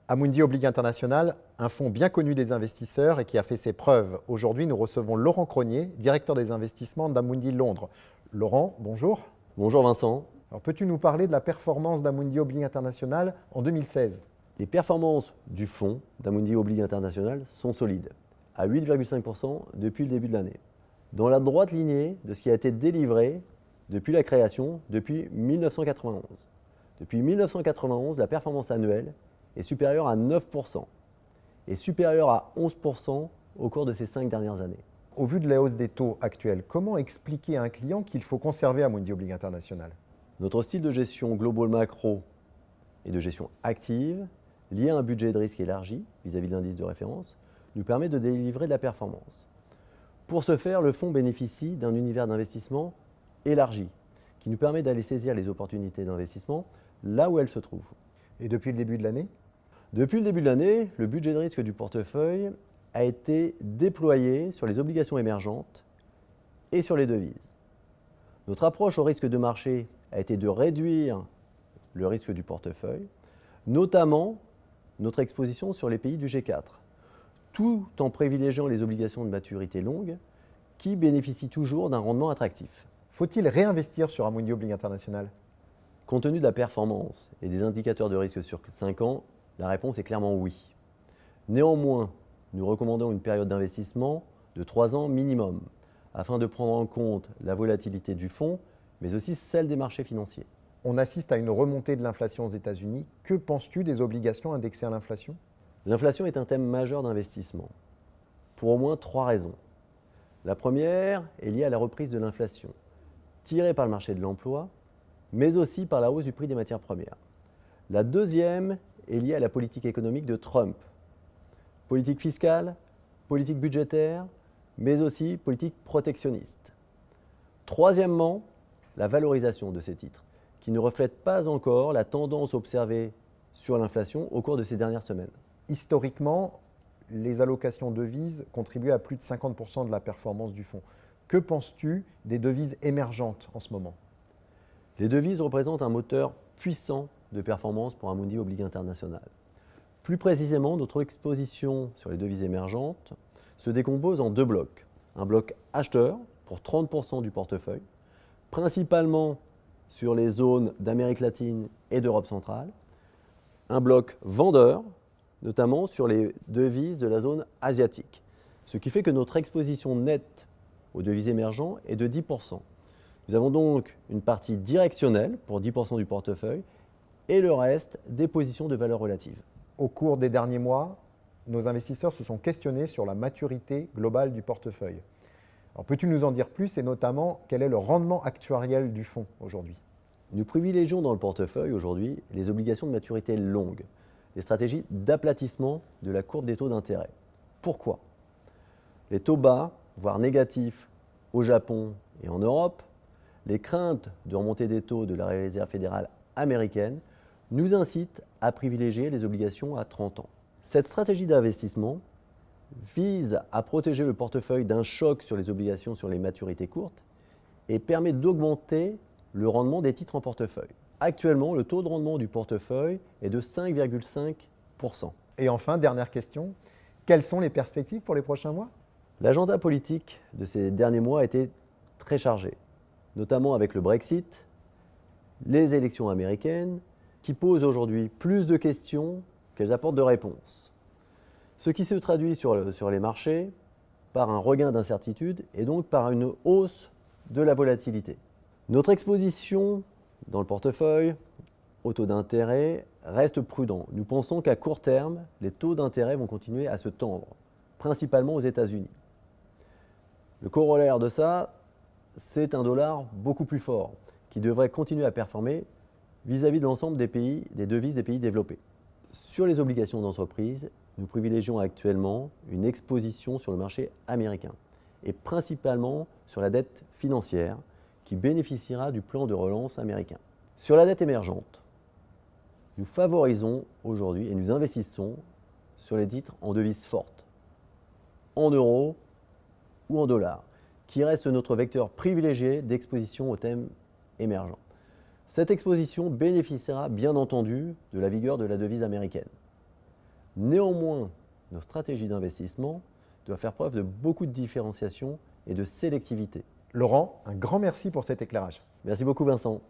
Amundi Oblig International, un fonds bien connu des investisseurs et qui a fait ses preuves. Aujourd'hui, nous recevons Laurent Cronier, directeur des investissements d'Amundi Londres. Laurent, bonjour. Bonjour Vincent. Alors, peux-tu nous parler de la performance d'Amundi Oblig International en 2016 ? Les performances du fonds d'Amundi Oblig International sont solides, à 8,5% depuis le début de l'année. Dans la droite lignée de ce qui a été délivré depuis la création, depuis 1991. Depuis 1991, la performance annuelle est supérieure à 9% et supérieure à 11% au cours de ces 5 dernières années. Au vu de la hausse des taux actuels, comment expliquer à un client qu'il faut conserver Amundi Oblig International ? Notre style de gestion global macro et de gestion active, lié à un budget de risque élargi vis-à-vis de l'indice de référence, nous permet de délivrer de la performance. Pour ce faire, le fonds bénéficie d'un univers d'investissement élargi qui nous permet d'aller saisir les opportunités d'investissement là où elles se trouvent. Et depuis le début de l'année ? Depuis le début de l'année, le budget de risque du portefeuille a été déployé sur les obligations émergentes et sur les devises. Notre approche au risque de marché a été de réduire le risque du portefeuille, notamment notre exposition sur les pays du G4, tout en privilégiant les obligations de maturité longue qui bénéficient toujours d'un rendement attractif. Faut-il réinvestir sur Amundi Oblig International ? Compte tenu de la performance et des indicateurs de risque sur 5 ans, la réponse est clairement oui. Néanmoins, nous recommandons une période d'investissement de 3 ans minimum, afin de prendre en compte la volatilité du fonds, mais aussi celle des marchés financiers. On assiste à une remontée de l'inflation aux États-Unis. Que penses-tu des obligations indexées à l'inflation ? L'inflation est un thème majeur d'investissement, pour au moins 3 raisons. La première est liée à la reprise de l'inflation, tirée par le marché de l'emploi, mais aussi par la hausse du prix des matières premières. La deuxième est liée à la politique économique de Trump. Politique fiscale, politique budgétaire, mais aussi politique protectionniste. Troisièmement, la valorisation de ces titres, qui ne reflètent pas encore la tendance observée sur l'inflation au cours de ces dernières semaines. Historiquement, les allocations devises contribuent à plus de 50% de la performance du fonds. Que penses-tu des devises émergentes en ce moment ? Les devises représentent un moteur puissant de performance pour Amundi Oblig International. Plus précisément, notre exposition sur les devises émergentes se décompose en 2 blocs. Un bloc acheteur pour 30% du portefeuille, principalement sur les zones d'Amérique latine et d'Europe centrale. Un bloc vendeur, notamment sur les devises de la zone asiatique. Ce qui fait que notre exposition nette aux devises émergentes est de 10%. Nous avons donc une partie directionnelle pour 10% du portefeuille et le reste des positions de valeur relative. Au cours des derniers mois, nos investisseurs se sont questionnés sur la maturité globale du portefeuille. Alors, peux-tu nous en dire plus et notamment quel est le rendement actuariel du fonds aujourd'hui ? Nous privilégions dans le portefeuille aujourd'hui les obligations de maturité longue, les stratégies d'aplatissement de la courbe des taux d'intérêt. Pourquoi ? Les taux bas, voire négatifs, au Japon et en Europe, les craintes de remontée des taux de la Réserve fédérale américaine nous incitent à privilégier les obligations à 30 ans. Cette stratégie d'investissement vise à protéger le portefeuille d'un choc sur les obligations sur les maturités courtes et permet d'augmenter le rendement des titres en portefeuille. Actuellement, le taux de rendement du portefeuille est de 5,5%. Et enfin, dernière question, quelles sont les perspectives pour les prochains mois ? L'agenda politique de ces derniers mois a été très chargé, notamment avec le Brexit, les élections américaines, qui posent aujourd'hui plus de questions qu'elles apportent de réponses. Ce qui se traduit sur les marchés par un regain d'incertitude et donc par une hausse de la volatilité. Notre exposition dans le portefeuille aux taux d'intérêt reste prudent. Nous pensons qu'à court terme, les taux d'intérêt vont continuer à se tendre, principalement aux États-Unis. Le corollaire de ça, c'est un dollar beaucoup plus fort, qui devrait continuer à performer vis-à-vis de l'ensemble des pays, des devises des pays développés. Sur les obligations d'entreprise, nous privilégions actuellement une exposition sur le marché américain et principalement sur la dette financière qui bénéficiera du plan de relance américain. Sur la dette émergente, nous favorisons aujourd'hui et nous investissons sur les titres en devises fortes, en euros ou en dollars, qui reste notre vecteur privilégié d'exposition aux thèmes émergents. Cette exposition bénéficiera bien entendu de la vigueur de la devise américaine. Néanmoins, nos stratégies d'investissement doivent faire preuve de beaucoup de différenciation et de sélectivité. Laurent, un grand merci pour cet éclairage. Merci beaucoup Vincent.